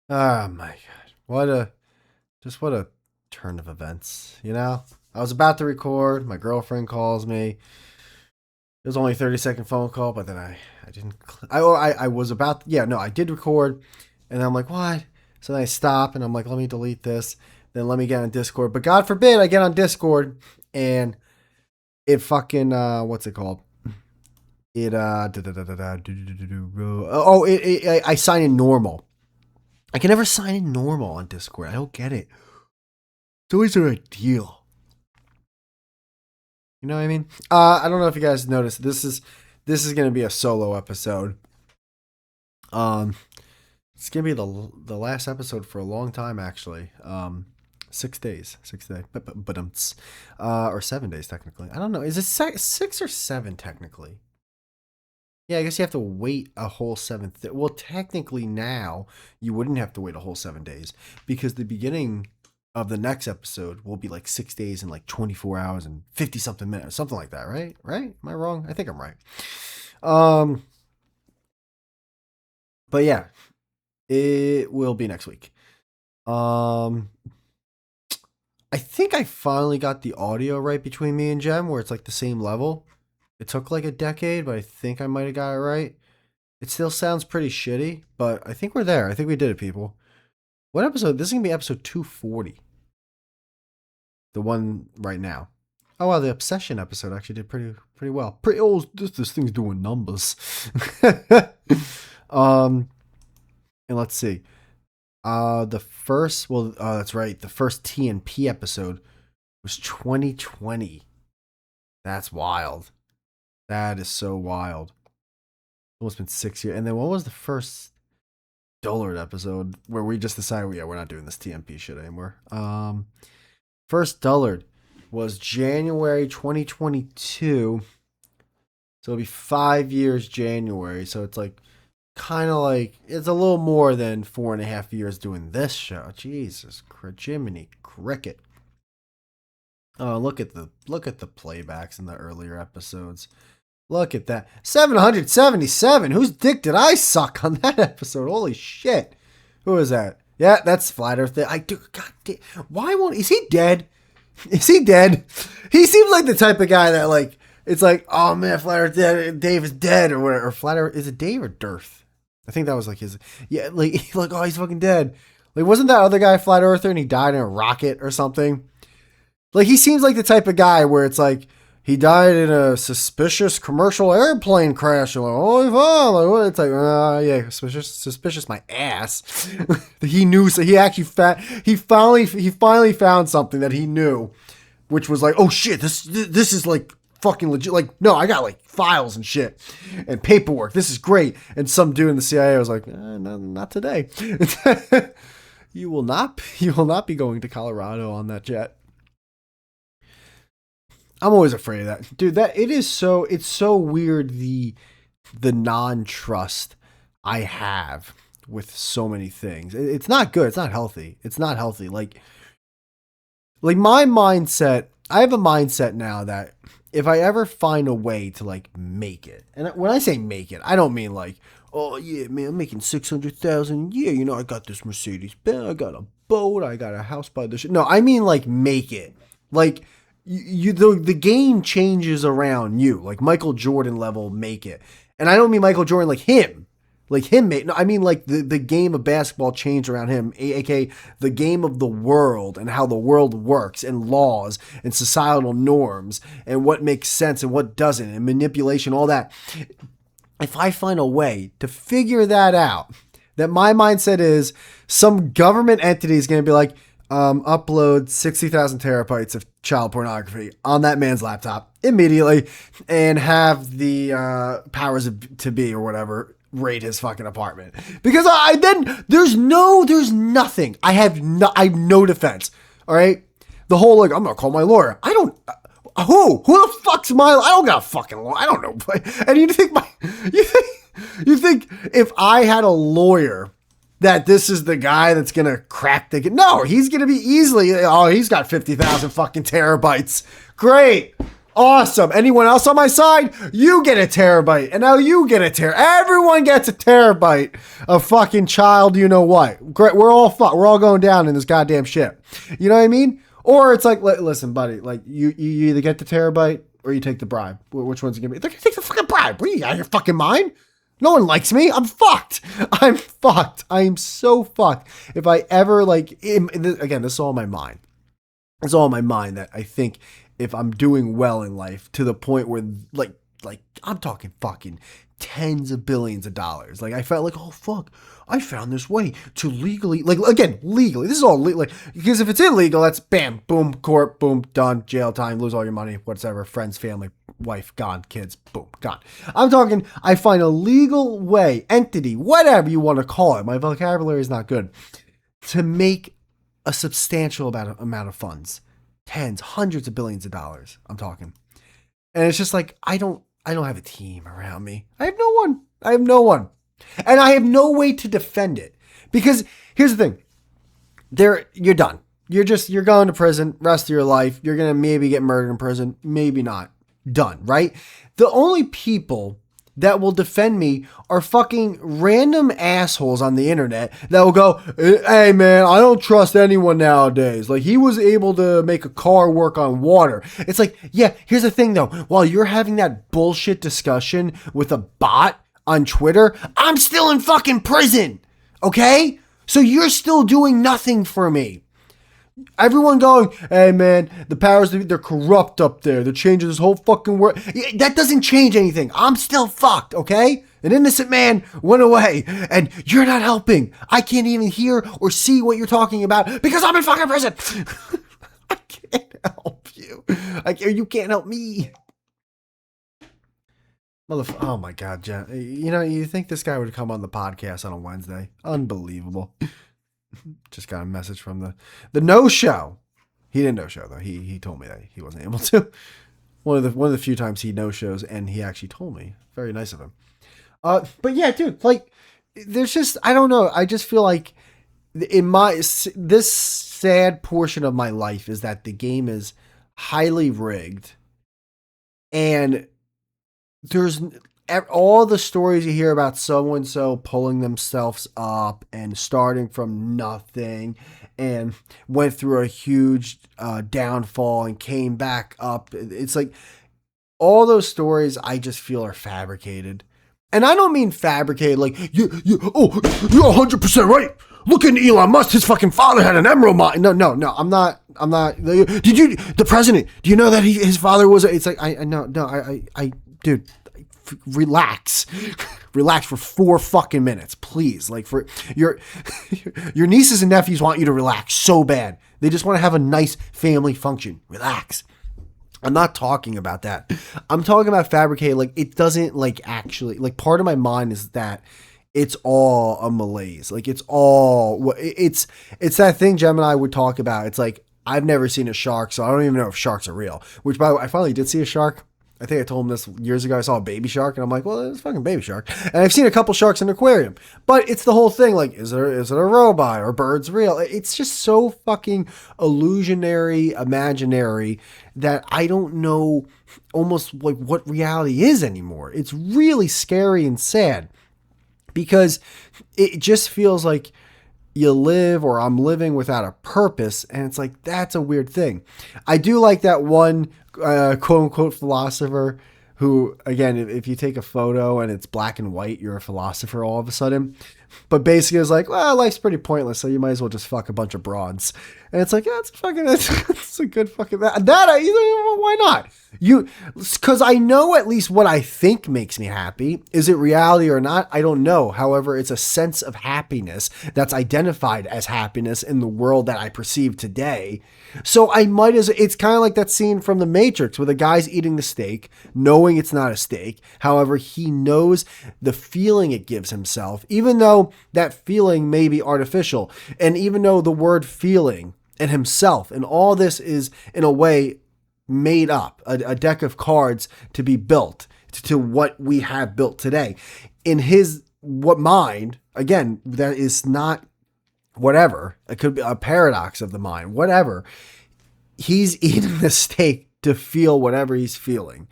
Oh my god. What a turn of events, you know? I was about to record, my girlfriend calls me. It was only a 30-second phone call, but then I didn't I was about yeah, no, I did record and then I'm like, "What?" So then I stop and I'm like, "Let me delete this." Then let me get on Discord. But God forbid I get on Discord and it fucking what's it called? It oh, I sign in normal. I can never sign in normal on Discord. I don't get it. It's always an ideal. You know what I mean? I don't know if you guys noticed. This is gonna be a solo episode. Um, it's gonna be the last episode for a long time actually. 6 days, 6 days, or 7 days technically. I don't know. Is it 6 or 7 technically? Yeah, I guess you have to wait a whole seventh. Well, technically now you wouldn't have to wait a whole 7 days because the beginning of the next episode will be like 6 days and like 24 hours and 50 something minutes, something like that, right? Right? Am I wrong? I think I'm right. Um, but yeah, it will be next week. Um, I think I finally got the audio right between me and Jem, where it's like the same level. It took like a decade, but I think I might have got it right. It still sounds pretty shitty, but I think we're there. I think we did it, people. What episode? This is gonna be episode 240. The one right now. Oh wow, the obsession episode actually did pretty well. Pretty oh, this thing's doing numbers. um, and let's see. The first that's right. The first TNP episode was 2020. That's wild. That is so wild. Almost been 6 years. And then what was the first Dullard episode where we just decided, yeah, we're not doing this TMP shit anymore. First Dullard was January 2022. So it'll be 5 years January. So it's like kind of like it's a little more than 4.5 years doing this show. Jesus, Jiminy Cricket. Oh, look at the playbacks in the earlier episodes. Look at that. 777. Whose dick did I suck on that episode? Holy shit. Who is that? Yeah, that's Flat Earth. I do. God damn. Why won't. Is he dead? Is he dead? He seems like the type of guy that, like, it's like, oh man, Flat Earth dead. Dave is dead or whatever. Or Flat Earth. Is it Dave or Dirth? I think that was like his. Yeah, like, oh, he's fucking dead. Like, wasn't that other guy Flat Earther and he died in a rocket or something? Like, he seems like the type of guy where it's like, he died in a suspicious commercial airplane crash. You're like, oh, like, what? It's like, yeah, suspicious my ass. He knew, so he actually he finally found something that he knew, which was like, oh shit, this is like fucking legit. Like, no, I got like files and shit and paperwork. This is great. And some dude in the CIA was like, not today. You will not be going to Colorado on that jet. I'm always afraid of that, dude. It's so weird the non-trust I have with so many things. It's not good. It's not healthy. It's not healthy. Like my mindset. I have a mindset now that if I ever find a way to like make it, and when I say make it, I don't mean like, oh yeah, man, I'm making 600,000. Yeah, I got this Mercedes Benz. I got a boat. I got a house by the shit. No, I mean like make it. Like the game changes around you, like Michael Jordan level make it. And I don't mean Michael Jordan like him made. No, I mean like the game of basketball changed around him, aka the game of the world and how the world works and laws and societal norms and what makes sense and what doesn't and manipulation, all that. If I find a way to figure that out, that my mindset is some government entity is going to be like, upload 60,000 terabytes of child pornography on that man's laptop immediately and have the powers to be or whatever raid his fucking apartment. Because then there's nothing. I have no defense. All right. The whole, like, I'm going to call my lawyer. I don't, who the fuck's I don't got a fucking lawyer. I don't know. And you think if I had a lawyer that this is the guy that's gonna crack the no, he's gonna be easily, oh, he's got 50,000 fucking terabytes. Great. Awesome. Anyone else on my side? You get a terabyte. And now you get a terabyte. Everyone gets a terabyte of fucking child, you know what. Great. We're all We're all going down in this goddamn shit. You know what I mean? Or it's like, listen, buddy, like you either get the terabyte or you take the bribe. Which one's it gonna be? They're gonna take the fucking bribe. What are you out of your fucking mind? No one likes me. I'm fucked. I'm fucked. I am so fucked. If I ever again, this is all in my mind. It's all in my mind that I think if I'm doing well in life to the point where like I'm talking fucking tens of billions of dollars. Like I felt like, oh fuck, I found this way to legally, legally. This is all legal. Because if it's illegal, that's bam, boom, court, boom, done, jail time, lose all your money, whatever, friends, family, wife, gone, kids, boom, gone. I'm talking, I find a legal way, entity, whatever you want to call it. My vocabulary is not good. To make a substantial amount of funds. Tens, hundreds of billions of dollars, I'm talking. And it's just like, I don't have a team around me. I have no one. And I have no way to defend it. Because here's the thing. You're done. You're going to prison, rest of your life. You're going to maybe get murdered in prison, maybe not. Done, right? The only people that will defend me are fucking random assholes on the internet that will go, hey man, I don't trust anyone nowadays. Like he was able to make a car work on water. It's like, yeah, here's the thing though. While you're having that bullshit discussion with a bot on Twitter, I'm still in fucking prison. Okay? So you're still doing nothing for me. Everyone going, hey man, the powers, they're corrupt up there. They're changing this whole fucking world. That doesn't change anything. I'm still fucked, okay? An innocent man went away and you're not helping. I can't even hear or see what you're talking about because I'm in fucking prison. I can't help you. You can't help me. Oh my God, Jen. You know, you think this guy would come on the podcast on a Wednesday? Unbelievable. Just got a message from the no-show. He didn't no-show though. He told me that he wasn't able to. One of the few times he no-shows, and he actually told me. Very nice of him. But yeah, dude, like, there's just, I don't know. I just feel like this sad portion of my life is that the game is highly rigged, and there's all the stories you hear about so-and-so pulling themselves up and starting from nothing and went through a huge downfall and came back up. It's like all those stories I just feel are fabricated. And I don't mean fabricated like, you're 100% right. Look at Elon Musk. His fucking father had an emerald mine. No. I'm not. The president, do you know that his father was, it's like, dude, relax for 4 fucking minutes, please. Like for your nieces and nephews want you to relax so bad. They just want to have a nice family function. Relax. I'm not talking about that. I'm talking about fabricated. Like it doesn't like actually, like part of my mind is that it's all a malaise. Like it's that thing Gemini would talk about. It's like, I've never seen a shark, so I don't even know if sharks are real. Which, by the way, I finally did see a shark. I think I told him this years ago. I saw a baby shark, and I'm like, well, it's a fucking baby shark. And I've seen a couple sharks in an aquarium. But it's the whole thing, like, is it a robot or birds real? It's just so fucking illusionary, imaginary, that I don't know almost like what reality is anymore. It's really scary and sad because it just feels like you live, or I'm living without a purpose. And it's like, that's a weird thing. I do like that one quote unquote philosopher who, again, if you take a photo and it's black and white, you're a philosopher all of a sudden. But basically it's like, well, life's pretty pointless, so you might as well just fuck a bunch of broads. And it's like, yeah, it's a good fucking, why not? Because I know at least what I think makes me happy. Is it reality or not? I don't know. However, it's a sense of happiness that's identified as happiness in the world that I perceive today. So it's kind of like that scene from The Matrix where the guy's eating the steak, knowing it's not a steak. However, he knows the feeling it gives himself, even though that feeling may be artificial. And even though the word feeling and himself and all this is in a way made up, a deck of cards to be built to what we have built today. In his mind, again, that is not whatever. It could be a paradox of the mind, whatever. He's eating the steak to feel whatever he's feeling.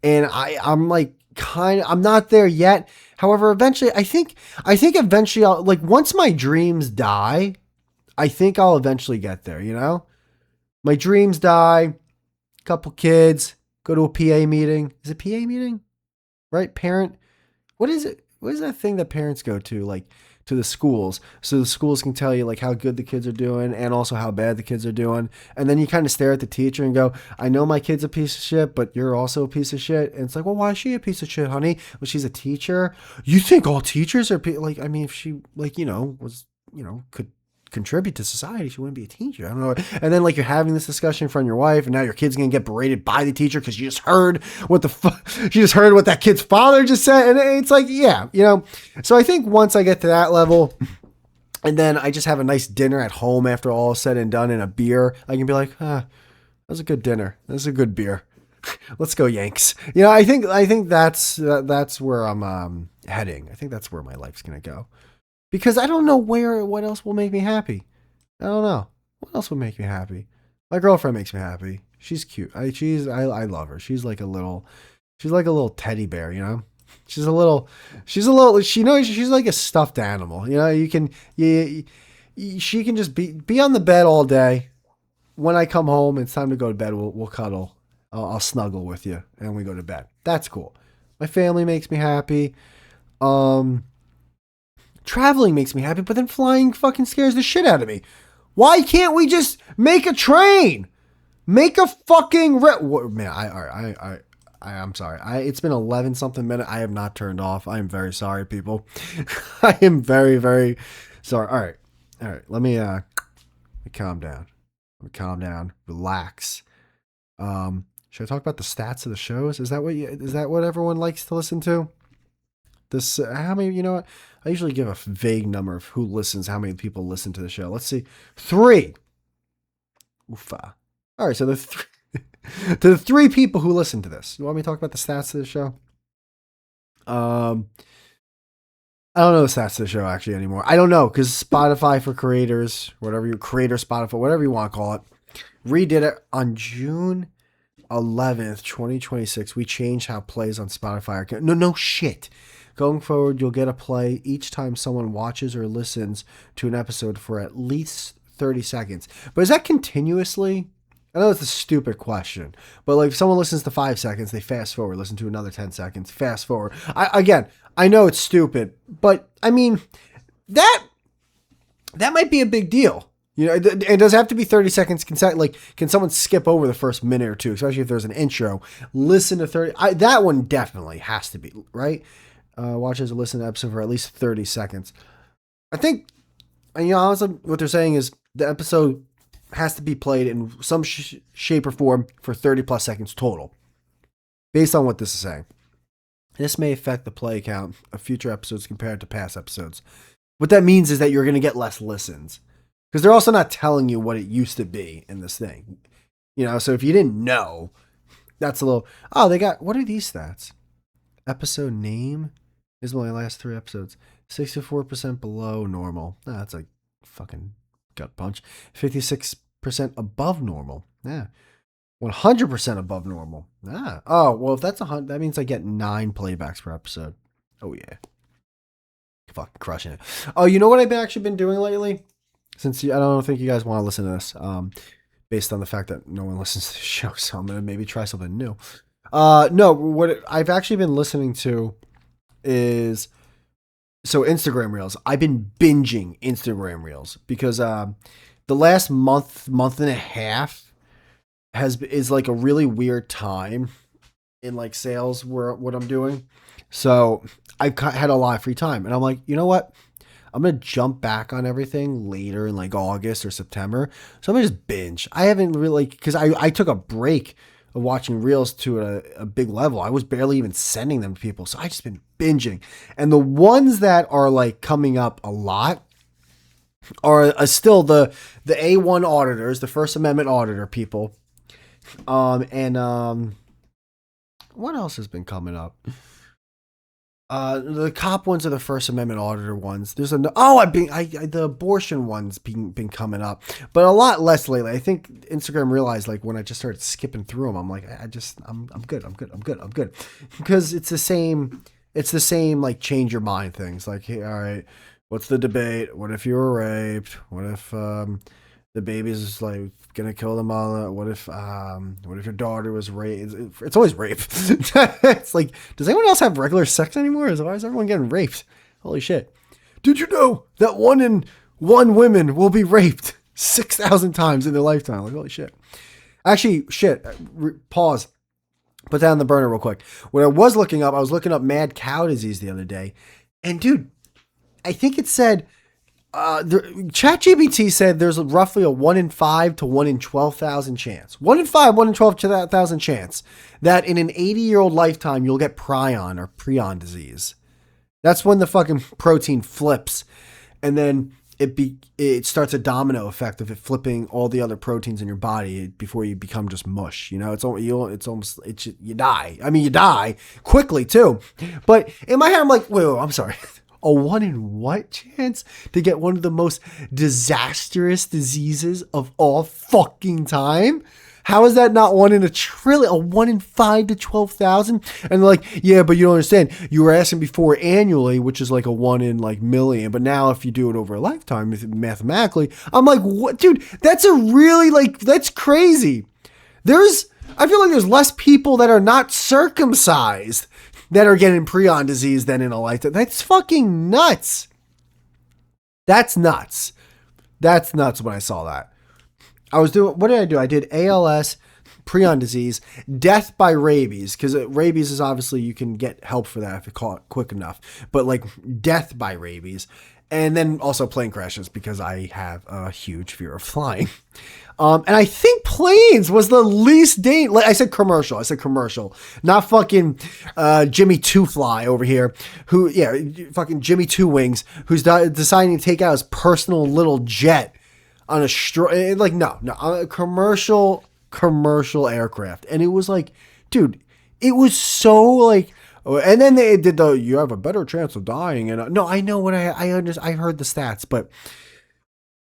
And I'm like, I'm not there yet. However, eventually, I think eventually I'll, like, once my dreams die, I think I'll eventually get there, you know? My dreams die, couple kids, go to a PA meeting. Is it PA meeting? Right? Parent, what is it? What is that thing that parents go to, like, to the schools, so the schools can tell you like how good the kids are doing and also how bad the kids are doing, and then you kind of stare at the teacher and go, I know my kid's a piece of shit, but you're also a piece of shit. And it's like, well, why is she a piece of shit, honey? Well, she's a teacher. You think all teachers are like, I mean, if she, like, you know, was, you know, could contribute to society, she wouldn't be a teacher. I don't know. And then, like, you're having this discussion in front of your wife, and now your kid's gonna get berated by the teacher because you just heard what the fuck, she just heard what that kid's father just said. And it's like, yeah, you know. So I think once I get to that level, and then I just have a nice dinner at home after all is said and done, and a beer, I can be like, that was a good dinner, that's a good beer, let's go Yanks. You know, I think that's where I'm heading. I think that's where my life's gonna go. Because I don't know what else will make me happy. I don't know. What else will make me happy? My girlfriend makes me happy. She's cute. I love her. She's like a little teddy bear, you know? She's a little, she knows she's like a stuffed animal. You know, she can just be on the bed all day. When I come home, it's time to go to bed. We'll cuddle. I'll snuggle with you and we go to bed. That's cool. My family makes me happy. Traveling makes me happy, but then flying fucking scares the shit out of me. Why can't we just make a train? Make a fucking man. I'm sorry. It's been 11 something minutes. I have not turned off. I am very sorry, people. I am very, very sorry. All right. Let me calm down. Relax. Should I talk about the stats of the shows? Is that what everyone likes to listen to? This, how many, you know what? I usually give a vague number of who listens, how many people listen to the show. Let's see. 3. Oofa. All right, so to the 3 people who listen to this. You want me to talk about the stats of the show? I don't know the stats of the show actually anymore. I don't know, because Spotify for creators, Spotify, whatever you want to call it, redid it on June 11th, 2026. We changed how plays on Spotify. No shit. Going forward, you'll get a play each time someone watches or listens to an episode for at least 30 seconds. But is that continuously? I know it's a stupid question, but like if someone listens to 5 seconds, they fast forward, listen to another 10 seconds, fast forward. I know it's stupid, but I mean, that might be a big deal. You know, it does have to be 30 seconds. Like, can someone skip over the first minute or two, especially if there's an intro? Listen to 30. That one definitely has to be, right? Watches or listen to an episode for at least 30 seconds. I think, you know, honestly, what they're saying is the episode has to be played in some shape or form for 30 plus seconds total, based on what this is saying. This may affect the play count of future episodes compared to past episodes. What that means is that you're going to get less listens, because they're also not telling you what it used to be in this thing. You know, so if you didn't know, that's a little, they got, what are these stats? Episode name is my last 3 episodes. 64% below normal. That's like fucking gut punch. 56% above normal. Yeah. 100% above normal. Oh, well, if that's 100, that means I get 9 playbacks per episode. Oh, yeah. Fucking crushing it. Oh, you know what I've actually been doing lately? Since I don't think you guys want to listen to this, based on the fact that no one listens to the show, so I'm going to maybe try something new. No, what I've actually been listening to is, so Instagram Reels. I've been binging Instagram Reels because the last month and a half is like a really weird time in like sales where what I'm doing. So I've had a lot of free time, and I'm like, you know what? I'm going to jump back on everything later in like August or September. So I'm going to just binge. I haven't really, because I took a break of watching Reels to a big level. I was barely even sending them to people. So I just been binging. And the ones that are like coming up a lot are still the A1 auditors, the First Amendment auditor people. What else has been coming up? The cop ones are the First Amendment auditor ones. There's the abortion ones been coming up, but a lot less lately. I think Instagram realized like when I just started skipping through them, I'm like, I'm good, I'm good, because it's the same. It's the same like change your mind things. Like, hey, all right, what's the debate? What if you were raped? What if the baby's like gonna kill the mother? What if your daughter was raped? It's always rape. It's like, does anyone else have regular sex anymore? Why is everyone getting raped? Holy shit! Did you know that 1 in 1 women will be raped 6,000 times in their lifetime? Like, holy shit! Actually, shit. Pause. Put that on the burner real quick. When I was looking up mad cow disease the other day, and dude, I think it said. ChatGPT said there's roughly a 1 in 5 to 1 in 12,000 chance. 1 in 5, 1 in 12,000 chance that in an 80-year-old lifetime you'll get prion or prion disease. That's when the fucking protein flips, and then it starts a domino effect of it flipping all the other proteins in your body before you become just mush. You know, you die. I mean, you die quickly too. But in my head, I'm like, wait, I'm sorry. A 1 in what chance to get one of the most disastrous diseases of all fucking time? How is that not 1 in a trillion? A 1 in 5 to 12,000? And they're like, yeah, but you don't understand. You were asking before annually, which is like a 1 in like million. But now if you do it over a lifetime, mathematically, I'm like, what, dude? That's that's crazy. I feel like there's less people that are not circumcised that are getting prion disease than in a lifetime. That's fucking nuts. That's nuts. That's nuts when I saw that. What did I do? I did ALS, prion disease, death by rabies, because rabies is obviously you can get help for that if you call it quick enough, but like death by rabies. And then also plane crashes because I have a huge fear of flying. And I think planes was the least dangerous. I said commercial. Not fucking Jimmy Two Fly over here. Fucking Jimmy Two Wings, who's deciding to take out his personal little jet on a commercial aircraft. And it was like, dude, it was so like. And then they did you have a better chance of dying. And no, I know what I understand. I heard the stats, but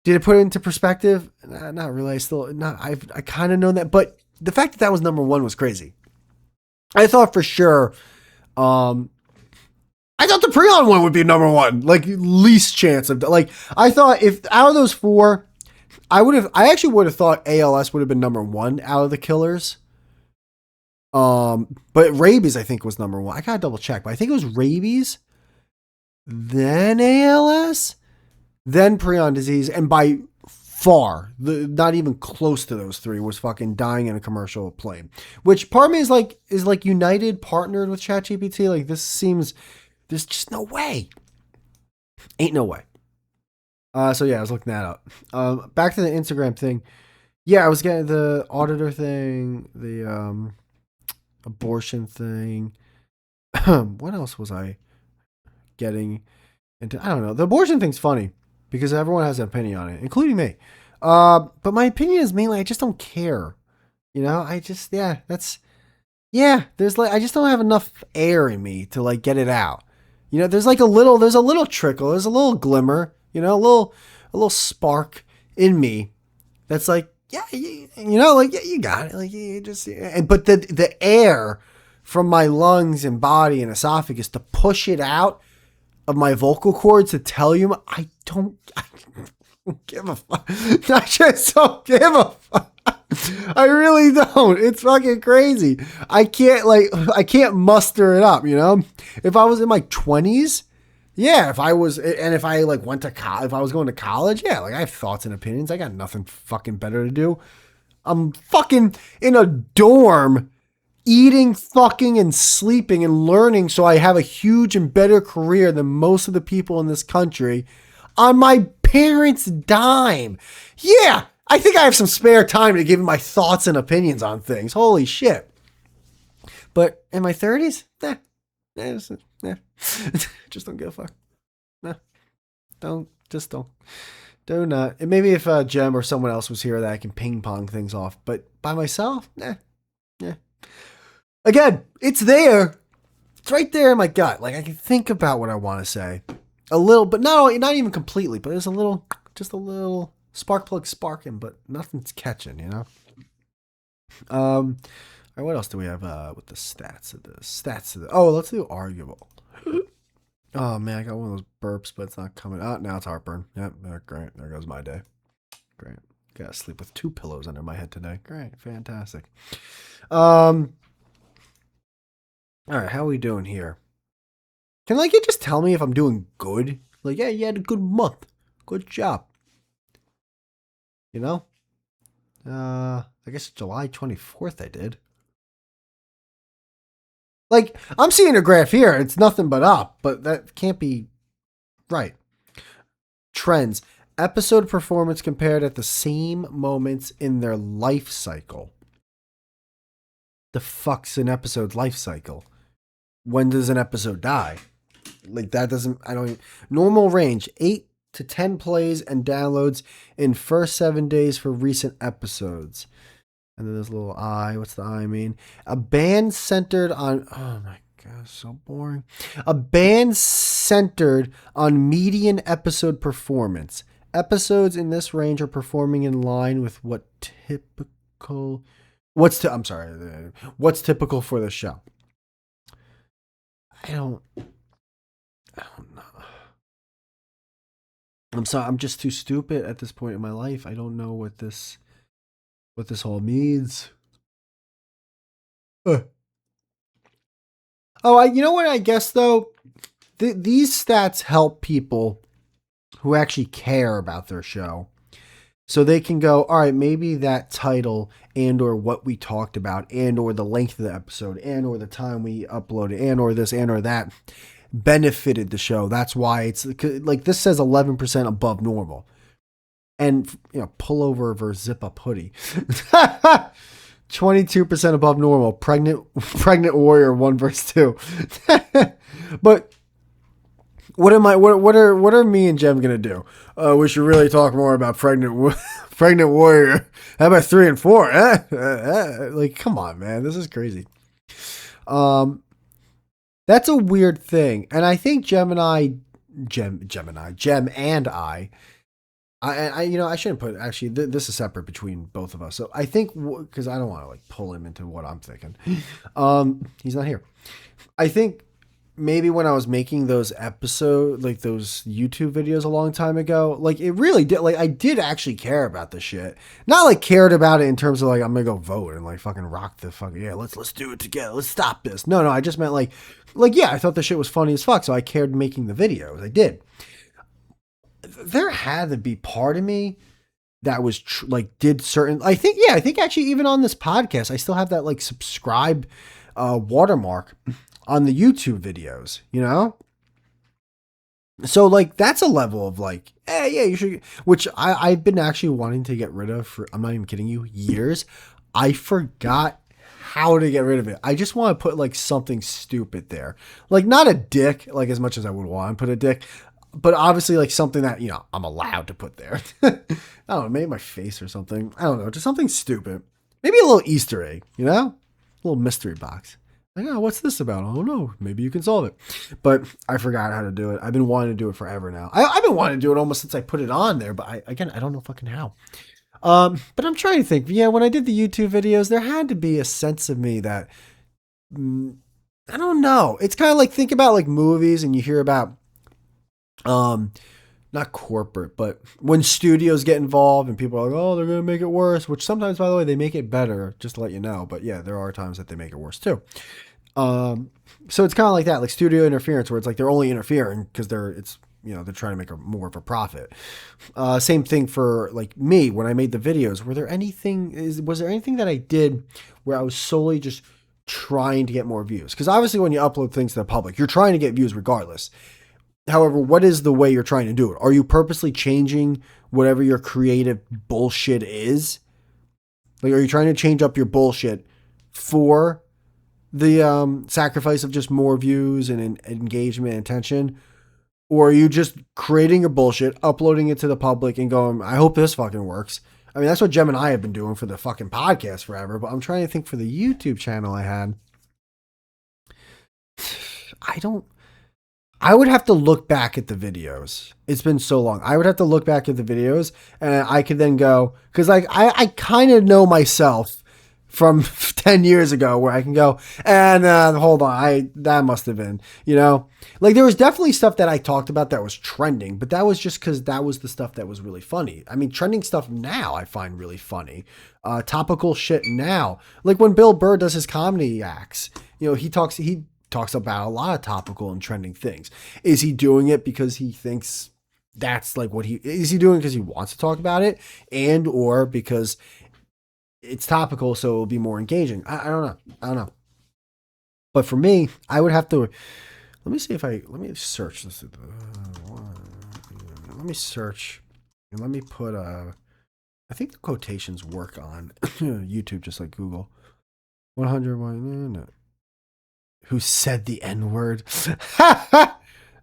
did it put it into perspective? Not really. I kind of know that, but the fact that was number 1 was crazy. I thought for sure, I thought the prion one would be number 1, like least chance of, like, I thought if out of those 4, I actually would have thought ALS would have been number 1 out of the killers. But rabies I think was number 1. I gotta double check, but I think it was rabies, then ALS, then prion disease, and by far, not even close to those 3 was fucking dying in a commercial plane. Which part of me is like United partnered with ChatGPT. Like there's just no way. Ain't no way. So yeah, I was looking that up. Back to the Instagram thing. Yeah, I was getting the auditor thing, the abortion thing. What else was I getting into? I don't know. The abortion thing's funny because everyone has an opinion on it, including me. But my opinion is mainly I just don't care. You know, I just there's like I just don't have enough air in me to like get it out. You know, there's a little trickle, there's a little glimmer, you know, a little spark in me that's like, yeah, you got it. Like you just, but the air from my lungs and body and esophagus to push it out of my vocal cords to tell you, I don't give a fuck. I just don't give a fuck. I really don't. It's fucking crazy. I can't muster it up, you know? If I was in my 20s, yeah, if I was going to college, yeah, like I have thoughts and opinions. I got nothing fucking better to do. I'm fucking in a dorm eating, fucking, and sleeping and learning so I have a huge and better career than most of the people in this country on my parents' dime. Yeah, I think I have some spare time to give my thoughts and opinions on things. Holy shit. But in my 30s, just don't give a fuck. No, don't. Do not. And maybe if Jem or someone else was here that I can ping pong things off. But by myself, nah. Again, it's there. It's right there in my gut. Like I can think about what I want to say. A little, but not even completely, but there's just a little spark plug sparking, but nothing's catching, you know? All right, what else do we have with the stats of this? Oh, let's do arguable. Oh man, I got one of those burps, but it's not coming out. Now it's heartburn. Yep, great. There goes my day. Great. Gotta sleep with 2 pillows under my head today. Great, fantastic. All right, how are we doing here? Can like you just tell me if I'm doing good? Like, yeah, you had a good month. Good job. You know? I guess July 24th I did. Like, I'm seeing a graph here. It's nothing but up, but that can't be right. Trends. Episode performance compared at the same moments in their life cycle. The fuck's an episode's life cycle? When does an episode die? Like, that doesn't, I don't, normal range, 8 to 10 plays and downloads in first 7 days for recent episodes. And then there's a little I. What's the I mean? A band centered on, oh my God, so boring. A band centered on median episode performance. Episodes in this range are performing in line with what's typical for the show. I don't know. I'm sorry. I'm just too stupid at this point in my life. I don't know what this all means. Oh, you know what? I guess though, these stats help people who actually care about their show, so they can go, all right, maybe that title and or what we talked about and or the length of the episode and or the time we uploaded and or this and or that benefited the show. That's why it's like this says 11% above normal. And, you know, pullover versus zip up hoodie. 22% above normal. Pregnant warrior 1 verse 2. But what are me and Jem gonna do? We should really talk more about pregnant warrior. How about 3 and 4? Like, come on, man, this is crazy. That's a weird thing, and I think Jem and I, you know, I shouldn't put actually. This is separate between both of us. So I think because I don't want to like pull him into what I'm thinking. He's not here. I think maybe when I was making those episodes, like those YouTube videos a long time ago, like it really did. Like I did actually care about the shit. Not like cared about it in terms of like I'm gonna go vote and like fucking rock the fucking yeah. Let's do it together. Let's stop this. No, I just meant like yeah. I thought the shit was funny as fuck, so I cared making the videos. I did. There had to be part of me that was did certain, I think actually even on this podcast, I still have that like subscribe watermark on the YouTube videos, you know? So like, that's a level of like, hey, yeah, you should, which I've been actually wanting to get rid of for, I'm not even kidding you, years. I forgot how to get rid of it. I just want to put like something stupid there. Like not a dick, like as much as I would want to put a dick, but obviously like something that, you know, I'm allowed to put there. I don't know, maybe my face or something. I don't know, just something stupid. Maybe a little Easter egg, you know? A little mystery box. Like, oh, what's this about? I don't know. Maybe you can solve it. But I forgot how to do it. I've been wanting to do it forever now. I've been wanting to do it almost since I put it on there, but I don't know fucking how. But I'm trying to think. Yeah, when I did the YouTube videos, there had to be a sense of me that, I don't know. It's kind of like, think about like movies and you hear about, not corporate, but when studios get involved and people are like, oh, they're going to make it worse, which sometimes, by the way, they make it better, just to let you know. But yeah, there are times that they make it worse too. So it's kind of like that, like studio interference, where it's like they're only interfering because they're trying to make more of a profit. Same thing for like me when I made the videos. Was there anything that I did where I was solely just trying to get more views? Because obviously, when you upload things to the public, you're trying to get views regardless. However, what is the way you're trying to do it? Are you purposely changing whatever your creative bullshit is? Like, are you trying to change up your bullshit for the sacrifice of just more views and engagement and attention? Or are you just creating your bullshit, uploading it to the public and going, I hope this fucking works? I mean, that's what Jem and I have been doing for the fucking podcast forever, but I'm trying to think for the YouTube channel I had. I don't. I would have to look back at the videos. It's been so long. I would have to look back at the videos, and I could then go, because like I kind of know myself from 10 years ago, where I can go, and hold on, that must have been, like there was definitely stuff that I talked about that was trending, but that was just because that was the stuff that was really funny. I mean, trending stuff now I find really funny. Topical shit now, like when Bill Burr does his comedy acts, he talks about a lot of topical and trending things. Is he doing it because he thinks that's like what is he doing because he wants to talk about it, and or because it's topical, so it'll be more engaging? I don't know. I don't know. But for me, I would have to. Let me search this. Let me search, and let me put I think the quotations work on YouTube just like Google. 100. Who said the N-word?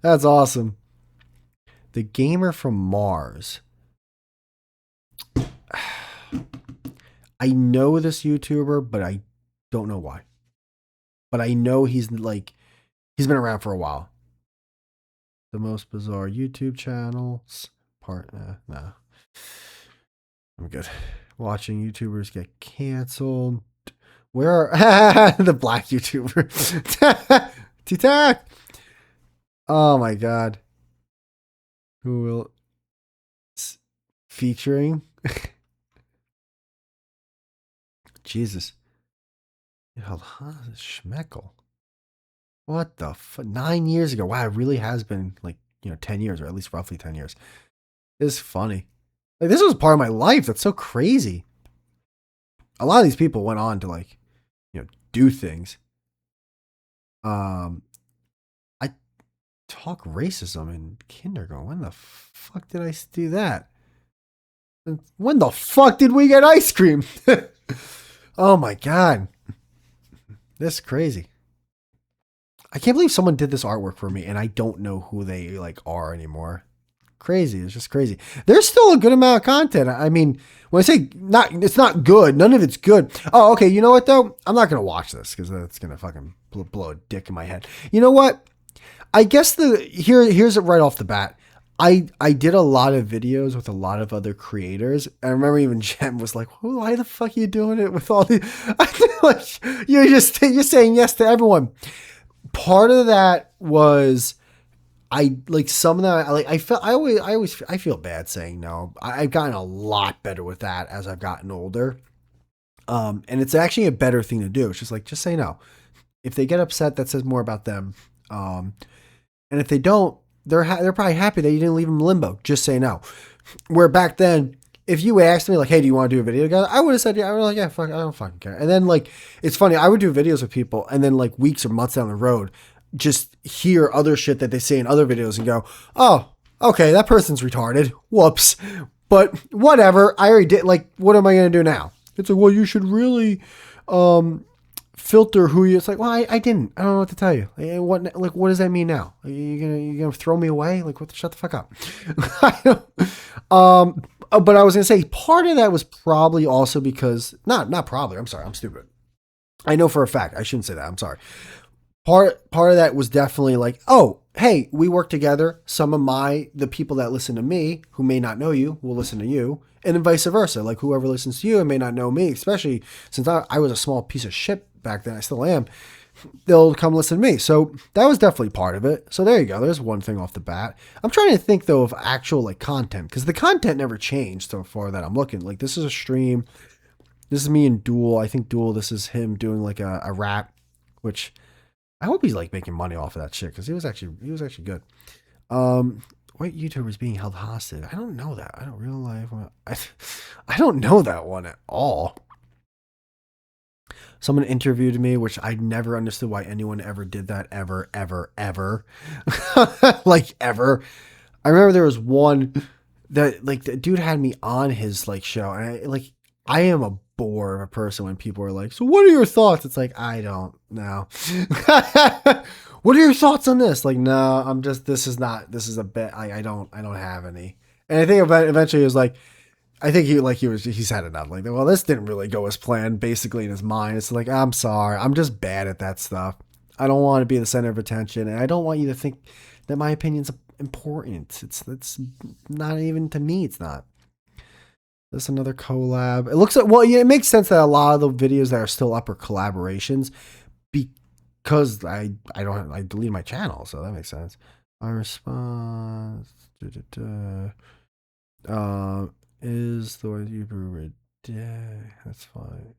That's awesome. The Gamer from Mars. I know this YouTuber, but I don't know why. But I know he's been around for a while. The most bizarre YouTube channels. No. I'm good. Watching YouTubers get canceled. Where are the black YouTuber? T-Tac! Oh my god. Who will featuring? Jesus. Schmeckel. What the 9 years ago. Wow, it really has been 10 years, or at least roughly 10 years. It's funny. Like, this was part of my life. That's so crazy. A lot of these people went on to do things. I talk racism in kindergarten. When the fuck did I do that? When the fuck did we get ice cream? Oh my god. This is crazy. I can't believe someone did this artwork for me and I don't know who they are anymore. Crazy. It's just crazy. There's still a good amount of content. I mean, when I say it's not good, none of it's good. Oh, okay. You know what though? I'm not going to watch this because that's going to fucking blow a dick in my head. You know what? I guess here's it right off the bat. I did a lot of videos with a lot of other creators. I remember even Jem was like, why the fuck are you doing it with all these? You're saying yes to everyone. Part of that was some of that. I feel bad saying no. I've gotten a lot better with that as I've gotten older. And it's actually a better thing to do. It's just say no. If they get upset, that says more about them. And if they don't, they're probably happy that you didn't leave them in limbo. Just say no. Where back then, if you asked me hey, do you want to do a video together? I would have said yeah. I was yeah, fuck, I don't fucking care. And then it's funny. I would do videos with people, and then weeks or months down the road, just hear other shit that they say in other videos and go, oh, okay, that person's retarded. Whoops. But whatever. I already did. What am I going to do now? It's well, you should really filter who you. It's well, I didn't. I don't know what to tell you. What does that mean now? Are you gonna throw me away? Shut the fuck up. But I was gonna say part of that was probably also because not probably. I'm sorry. I'm stupid. I know for a fact. I shouldn't say that. I'm sorry. Part of that was definitely oh, hey, we work together. Some of the people that listen to me who may not know you will listen to you, and then vice versa. Whoever listens to you and may not know me, especially since I was a small piece of shit back then, I still am, they'll come listen to me. So that was definitely part of it. So there you go. There's one thing off the bat. I'm trying to think though of actual content, because the content never changed so far that I'm looking. This is a stream. This is me and Duel. I think Duel, this is him doing a rap, which I hope he's making money off of that shit, because he was actually good. White YouTubers being held hostage. I don't know that. I don't real life. I don't know that one at all. Someone interviewed me, which I never understood why anyone ever did that ever. Ever. I remember there was one that the dude had me on his show, and I am a bore of a person when people are so what are your thoughts? It's I don't know. What are your thoughts on this? No, I'm just, this is a bit, I don't have any. And I think eventually it was I think he's had enough. Well, this didn't really go as planned, basically in his mind. It's I'm sorry, I'm just bad at that stuff. I don't want to be the center of attention, and I don't want you to think that my opinion's important. It's not even to me. It's not. This is another collab. It looks like, well, yeah, it makes sense that a lot of the videos that are still up are collaborations because I deleted my channel, so that makes sense. My response is the way you brew a day. That's fine.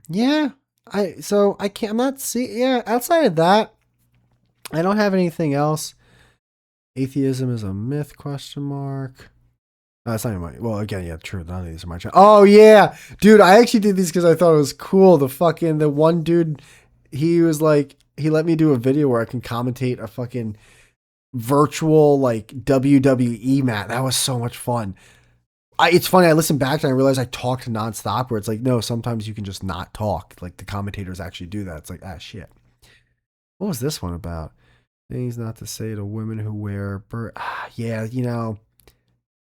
Yeah. I'm not see yeah, outside of that, I don't have anything else. Atheism is a myth, question mark. It's not even my, well, again, yeah, true. None of these are my channel. Oh, yeah. Dude, I actually did these because I thought it was cool. The one dude, he was like, he let me do a video where I can commentate a fucking virtual, like, WWE match. That was so much fun. It's funny, I listened back and I realized I talked nonstop, where it's like, no, sometimes you can just not talk. Like, the commentators actually do that. It's like, shit. What was this one about? Things not to say to women who wear yeah, you know.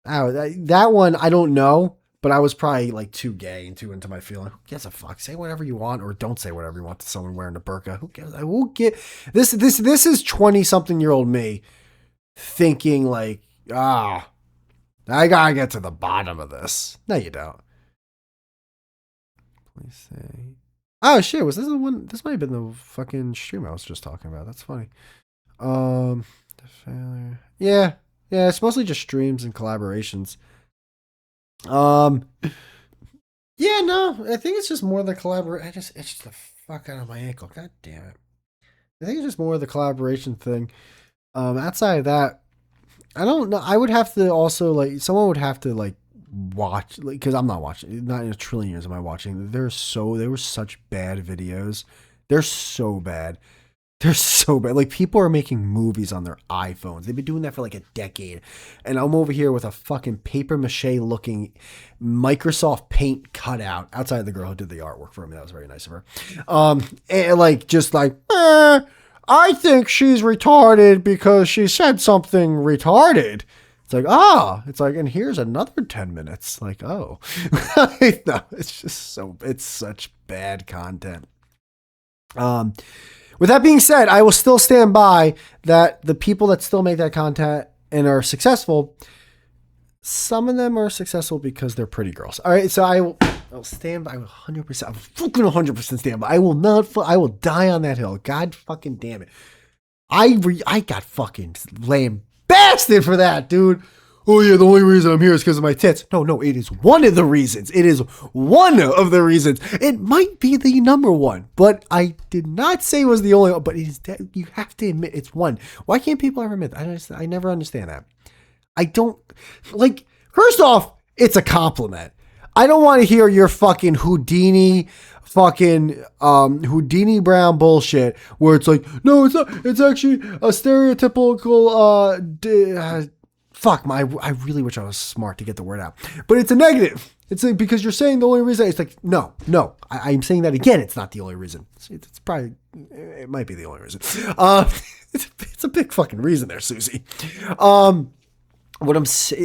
Oh, that one, I don't know, but I was probably like too gay and too into my feeling. Who gives a fuck? Say whatever you want, or don't say whatever you want to someone wearing a burqa. Who gives? I will get this. This is 20-something-year-old me thinking like, I gotta get to the bottom of this. No, you don't. Please say. Oh shit! Was this the one? This might have been the fucking stream I was just talking about. That's funny. The failure. Yeah. Yeah, it's mostly just streams and collaborations. Yeah, no, I think it's just more the collaboration. I just itched the fuck out of my ankle. God damn it. I think it's just more the collaboration thing. Outside of that, I don't know. I would have to also like someone would have to like watch like because I'm not watching. Not in a trillion years am I watching. They were such bad videos. They're so bad. They're so bad. Like, people are making movies on their iPhones. They've been doing that for like a decade. And I'm over here with a fucking paper mache looking Microsoft Paint cutout outside of the girl who did the artwork for me. That was very nice of her. And like, just like, I think she's retarded because she said something retarded. It's like, it's like, and here's another 10 minutes. Like, oh. No, it's just it's such bad content. With that being said, I will still stand by that the people that still make that content and are successful, some of them are successful because they're pretty girls. All right, so I'll stand by 100%. I'm fucking 100% stand by. I will die on that hill. God fucking damn it. I got fucking lambasted for that, dude. Oh yeah, the only reason I'm here is because of my tits. No, it is one of the reasons. It is one of the reasons. It might be the number one, but I did not say it was the only one, but it is you have to admit it's one. Why can't people ever admit that? I never understand that. I don't, like, first off, it's a compliment. I don't want to hear your fucking Houdini Brown bullshit where it's like, no, it's not, it's actually a stereotypical, fuck, I really wish I was smart to get the word out. But it's a negative. It's like, because you're saying the only reason. It's like, no. I'm saying that again. It's not the only reason. It's probably, it might be the only reason. It's a big fucking reason there, Susie. First off,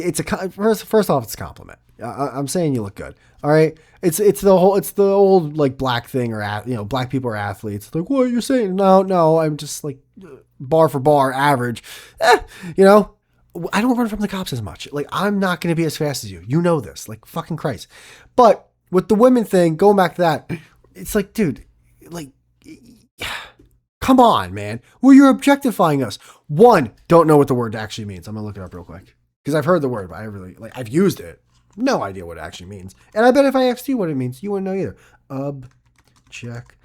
it's a compliment. I'm saying you look good. All right. It's the old like black thing or, black people are athletes. Like, what you're saying? No, I'm just like bar for bar average. I don't run from the cops as much. Like, I'm not going to be as fast as you. You know this. Like, fucking Christ. But with the women thing, going back to that, it's like, dude, like, come on, man. Well, you're objectifying us. One, don't know what the word actually means. I'm going to look it up real quick. Because I've heard the word, but I've used it. No idea what it actually means. And I bet if I asked you what it means, you wouldn't know either. Check.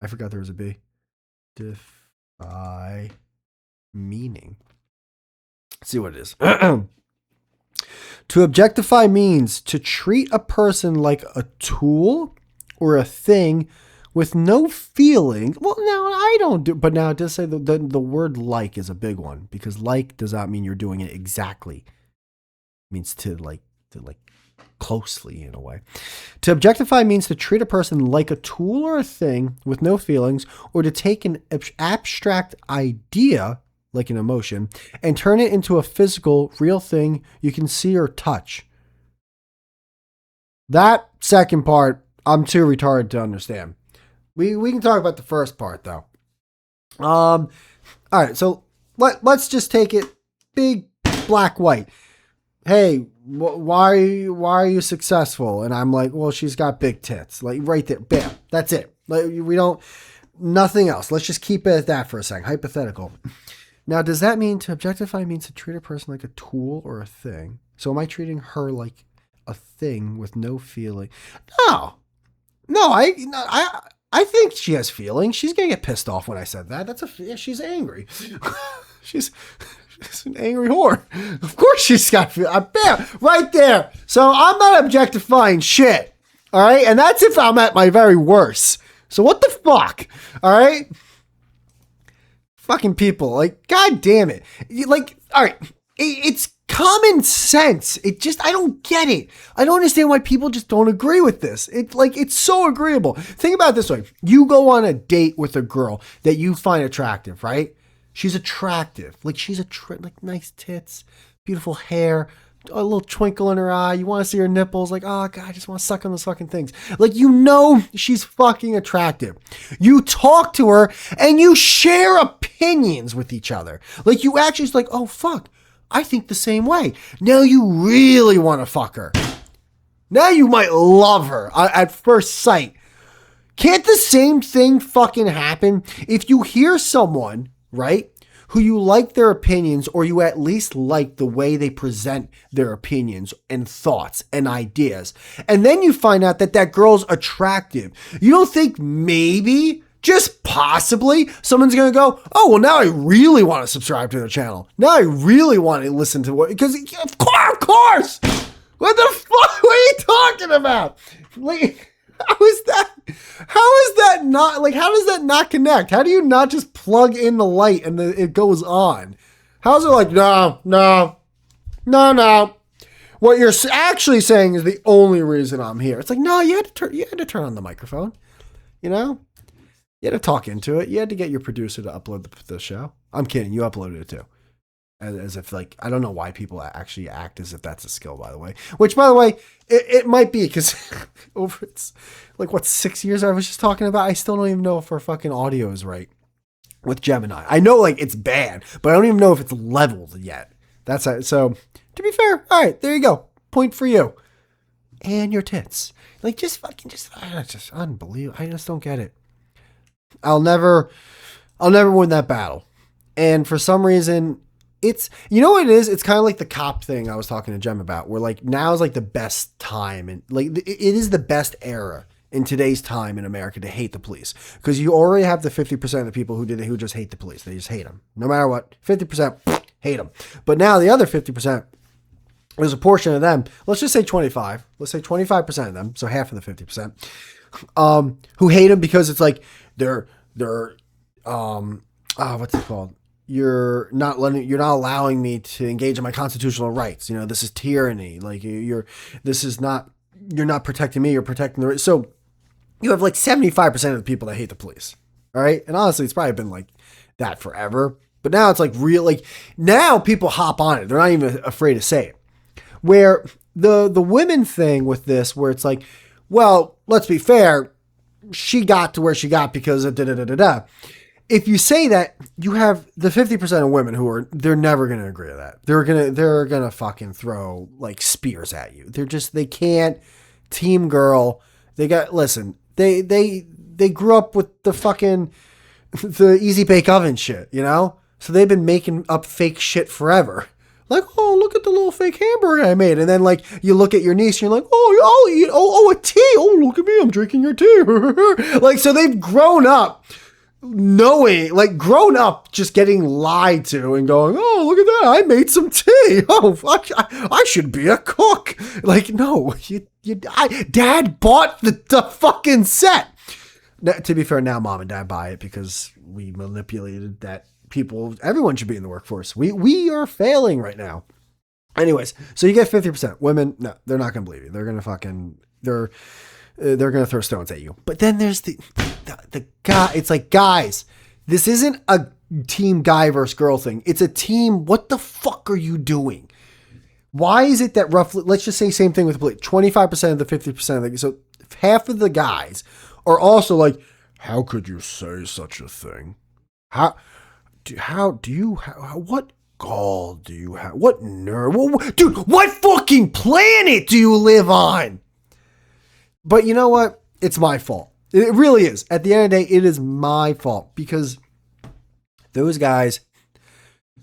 I forgot there was a B. Defy meaning. See what it is. To objectify means to treat a person like a tool or a thing with no feeling. Well, now I don't do, but now it does say the word like is a big one, because like does not mean you're doing it exactly. It means to like closely in a way. To objectify means to treat a person like a tool or a thing with no feelings, or to take an abstract idea like an emotion, and turn it into a physical, real thing you can see or touch. That second part, I'm too retarded to understand. We can talk about the first part though. All right, so let's just take it big, black, white. Hey, why are you successful? And I'm like, well, she's got big tits. Like right there, bam, that's it. Like we don't, nothing else. Let's just keep it at that for a second. Hypothetical. Now, does that mean to objectify means to treat a person like a tool or a thing? So am I treating her like a thing with no feeling? No, I think she has feelings. She's gonna get pissed off when I said that. She's angry. she's an angry whore. Of course she's got feelings. Bam, right there. So I'm not objectifying shit. All right, and that's if I'm at my very worst. So what the fuck? All right. Fucking people, like, god damn it. Like, all right, it's common sense. I don't get it. I don't understand why people just don't agree with this. It's so agreeable. Think about it this way. You go on a date with a girl that you find attractive, right? She's attractive. Like, like nice tits, beautiful hair, a little twinkle in her eye. You want to see her nipples. Like, oh, God, I just want to suck on those fucking things. Like, you know she's fucking attractive. You talk to her and you share opinions with each other. Like, you actually, it's like, oh, fuck, I think the same way. Now you really want to fuck her. Now you might love her at first sight. Can't the same thing fucking happen if you hear someone, right, who you like their opinions, or you at least like the way they present their opinions and thoughts and ideas, and then you find out that that girl's attractive? You don't think maybe, just possibly, someone's going to go, oh, well, now I really want to subscribe to their channel. Now I really want to listen to what, because of course, what the fuck are you talking about? Like, how is that not, like, how does that not connect? How do you not just plug in the light and it goes on? How's it like, no. What you're actually saying is the only reason I'm here. It's like, no, you had to turn on the microphone, you know? You had to talk into it. You had to get your producer to upload the show. I'm kidding. You uploaded it too. As if, like, I don't know why people actually act as if that's a skill, by the way. Which, by the way, it might be, because it's like, what, 6 years I was just talking about? I still don't even know if our fucking audio is right with Gemini. I know, like, it's bad, but I don't even know if it's leveled yet. That's it. So, to be fair, all right, there you go. Point for you. And your tits. Like, just unbelievable. I just don't get it. I'll never win that battle. And for some reason, it's, you know what it is? It's kind of like the cop thing I was talking to Jem about, where, like, now is like the best time, and like it is the best era in today's time in America to hate the police, because you already have the 50% of the people who just hate the police. They just hate them no matter what. 50% hate them. But now the other 50%, there's a portion of them. Let's just say 25. Let's say 25% of them, so half of the 50%, who hate them because it's like they're what's it called? You're not allowing me to engage in my constitutional rights. You know, this is tyranny. Like, you're not protecting me. You're protecting the right. So you have like 75% of the people that hate the police. All right. And honestly, it's probably been like that forever, but now it's like real, like now people hop on it. They're not even afraid to say it. Where the women thing with this, where it's like, well, let's be fair. She got to where she got because of da-da-da-da-da. If you say that, you have the 50% of women they're never going to agree to that. They're going to fucking throw like spears at you. They can't. Team girl. They grew up with the easy bake oven shit, you know? So they've been making up fake shit forever. Like, oh, look at the little fake hamburger I made. And then, like, you look at your niece and you're like, oh, I'll eat, a tea. Oh, look at me, I'm drinking your tea. Like, so they've grown up just getting lied to and going, oh, look at that, I made some tea. Oh, fuck, I should be a cook. Like, no, Dad bought the fucking set. Now, to be fair, now Mom and Dad buy it because we manipulated that everyone should be in the workforce. We are failing right now. Anyways, so you get 50%. Women, no, they're not going to believe you. They're going to they're going to throw stones at you. But then there's the guy. It's like, guys, this isn't a team guy versus girl thing. It's a team. What the fuck are you doing? Why is it that roughly, let's just say same thing with the police, 25% of the 50% of the, so half of the guys are also like, How could you say such a thing? How do you, what gall do you have? What nerve? Dude, what fucking planet do you live on? But you know what? It's my fault. It really is. At the end of the day, it is my fault because those guys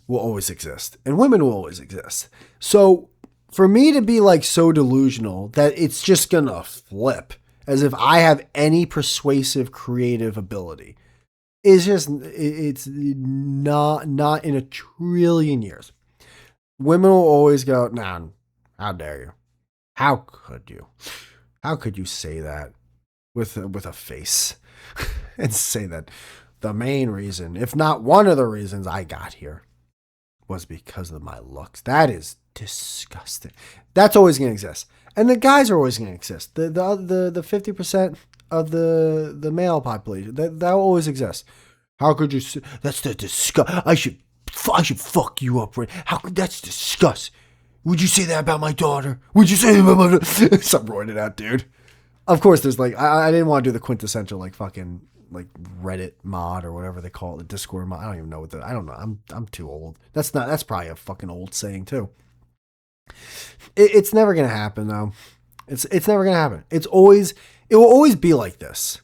will always exist and women will always exist. So for me to be like so delusional that it's just gonna flip as if I have any persuasive creative ability is just, it's not in a trillion years. Women will always go, nah, how dare you? How could you? How could you say that with a face and say that the main reason, if not one of the reasons I got here, was because of my looks? That is disgusting. That's always going to exist, and the guys are always going to exist. The 50% of the male population that will always exist. How could you? That's the disgust. I should fuck you up. Right? How could that's disgust? Would you say that about my daughter? Would you say that about my daughter? Stop roiding it out, dude. Of course, there's like, I didn't want to do the quintessential, like, fucking, like, Reddit mod or whatever they call it, the Discord mod. I don't even know what I don't know. I'm too old. That's probably a fucking old saying, too. It's never going to happen, though. It's never going to happen. It will always be like this.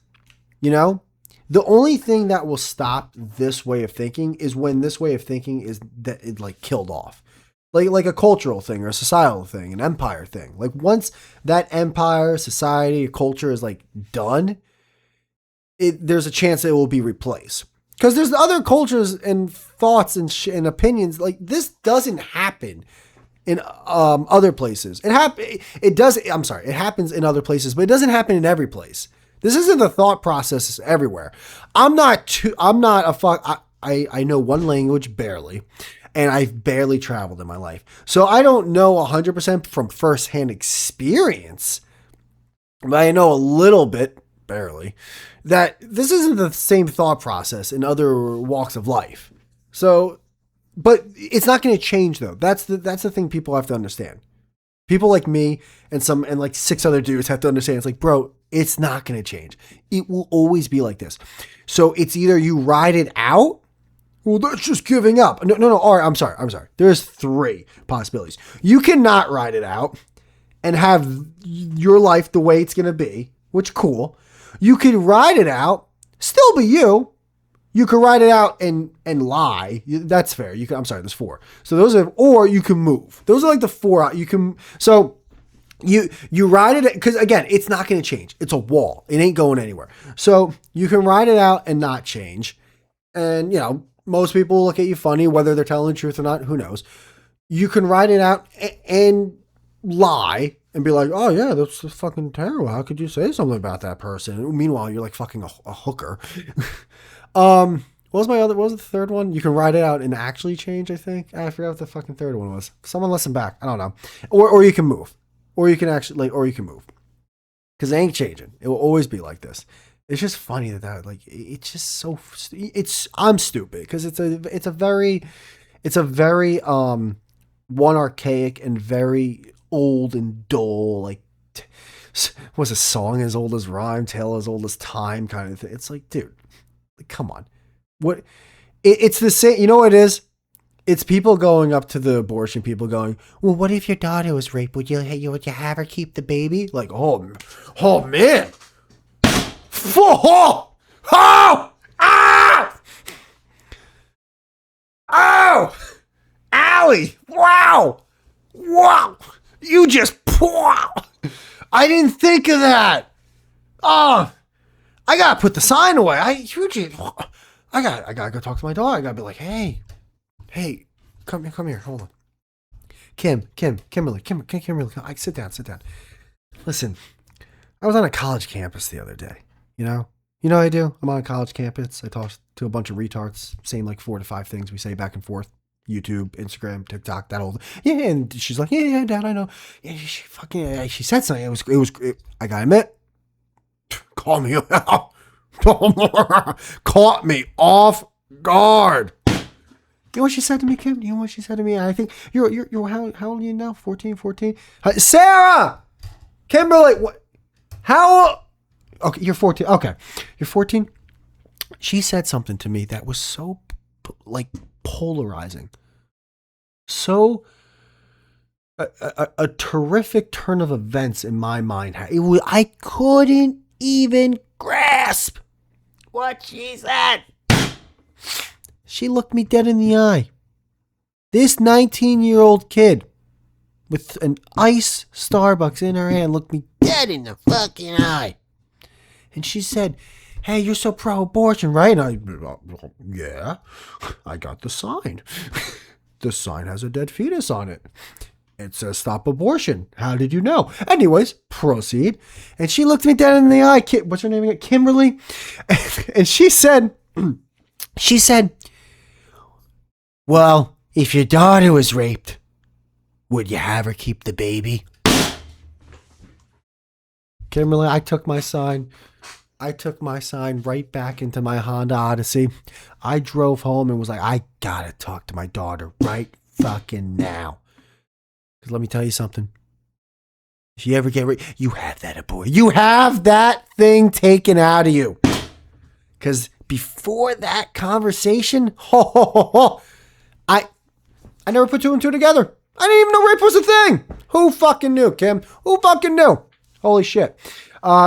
You know? The only thing that will stop this way of thinking is when this way of thinking is that it, like, killed off. Like a cultural thing or a societal thing, an empire thing. Like once that empire, society, culture is like done, there's a chance that it will be replaced. Because there's other cultures and thoughts and opinions. Like this doesn't happen in other places. It does. I'm sorry. It happens in other places, but it doesn't happen in every place. This isn't the thought process everywhere. I know one language barely. And I've barely traveled in my life. So I don't know 100% from firsthand experience, but I know a little bit, barely, that this isn't the same thought process in other walks of life. So, but it's not going to change though. That's the thing people have to understand. People like me and like 6 other dudes have to understand. It's like, bro, it's not going to change. It will always be like this. So it's either you ride it out. Well, that's just giving up. No. All right, I'm sorry. There's 3 possibilities. You cannot ride it out and have your life the way it's going to be, which cool. You can ride it out, still be you. You can ride it out and lie. That's fair. There's 4. So or you can move. Those are like the 4. You can, so you ride it, because again, it's not going to change. It's a wall. It ain't going anywhere. So you can ride it out and not change. And, you know, most people look at you funny, whether they're telling the truth or not, who knows. You can write it out and lie and be like, oh yeah, that's fucking terrible. How could you say something about that person? Meanwhile, you're like fucking a hooker. What was the third one? You can write it out and actually change, I think. I forgot what the fucking third one was. Someone listen back. I don't know. Or you can move. Or you can actually, or you can move. Because it ain't changing. It will always be like this. It's just funny that like it's just so I'm stupid because it's a very one archaic and very old and dull, like was a song as old as rhyme, tale as old as time kind of thing. It's like, dude, like, come on. What it's the same, you know what it is? It's people going up to the abortion people going, well, what if your daughter was raped? Would you have her keep the baby? Like, oh man. Oh! Oh! Ah! Oh! Allie! Wow! Wow! You just... Wow! I didn't think of that! Oh! I gotta put the sign away. I gotta go talk to my dog. I gotta be like, hey, come here, hold on. Kimberly, sit down. Listen, I was on a college campus the other day. You know what I do? I'm on a college campus. I talk to a bunch of retards, saying like 4 to 5 things we say back and forth. YouTube, Instagram, TikTok, that whole. Yeah, and she's like, yeah, Dad, I know. Yeah, she said something. I gotta admit, call me out. Caught me off guard. You know what she said to me, Kim? You know what she said to me? I think you're how old are you now? 14? Sarah! Kimberly, what? How old? Okay, you're 14. Okay. You're 14? She said something to me that was so like polarizing. So a terrific turn of events in my mind. I couldn't even grasp what she said. She looked me dead in the eye. This 19-year-old kid with an ice Starbucks in her hand looked me dead in the fucking eye. And she said, "Hey, you're so pro-abortion, right?" And yeah, I got the sign. The sign has a dead fetus on it. It says stop abortion. How did you know? Anyways, proceed. And she looked me dead in the eye. What's her name again? Kimberly. And she said, "Well, if your daughter was raped, would you have her keep the baby?" Kimberly, I took my sign right back into my Honda Odyssey. I drove home and was like, I gotta talk to my daughter right fucking now. Because let me tell you something. If you ever get raped, you have that abortion. You have that thing taken out of you. Because before that conversation, I never put two and two together. I didn't even know rape was a thing. Who fucking knew, Kim? Who fucking knew? Holy shit.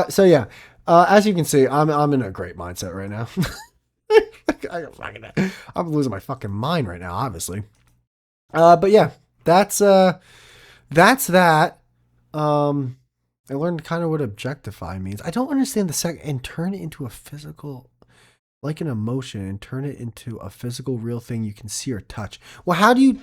So yeah, as you can see, I'm in a great mindset right now. I'm losing my fucking mind right now, obviously. But yeah, that's that. I learned kind of what objectify means. I don't understand the second and turn it into a physical, like an emotion, and turn it into a physical, real thing you can see or touch. Well, how do you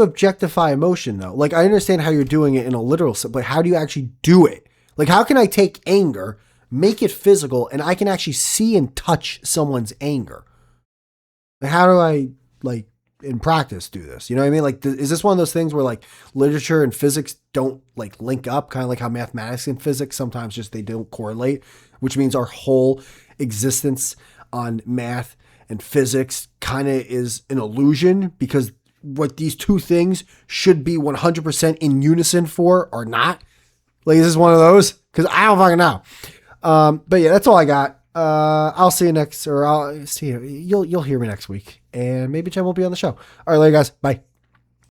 objectify emotion though? Like, I understand how you're doing it in a literal sense, but how do you actually do it? Like, how can I take anger, make it physical, and I can actually see and touch someone's anger? How do I, like, in practice do this? You know what I mean? Like, is this one of those things where, like, literature and physics don't, like, link up? Kind of like how mathematics and physics sometimes just they don't correlate, which means our whole existence on math and physics kind of is an illusion because what these two things should be 100% in unison for are not. Like, is this one of those? Because I don't fucking know. But yeah, that's all I got. I'll see you next, or I'll see you. You'll hear me next week, and maybe Jen will be on the show. All right, later, guys. Bye.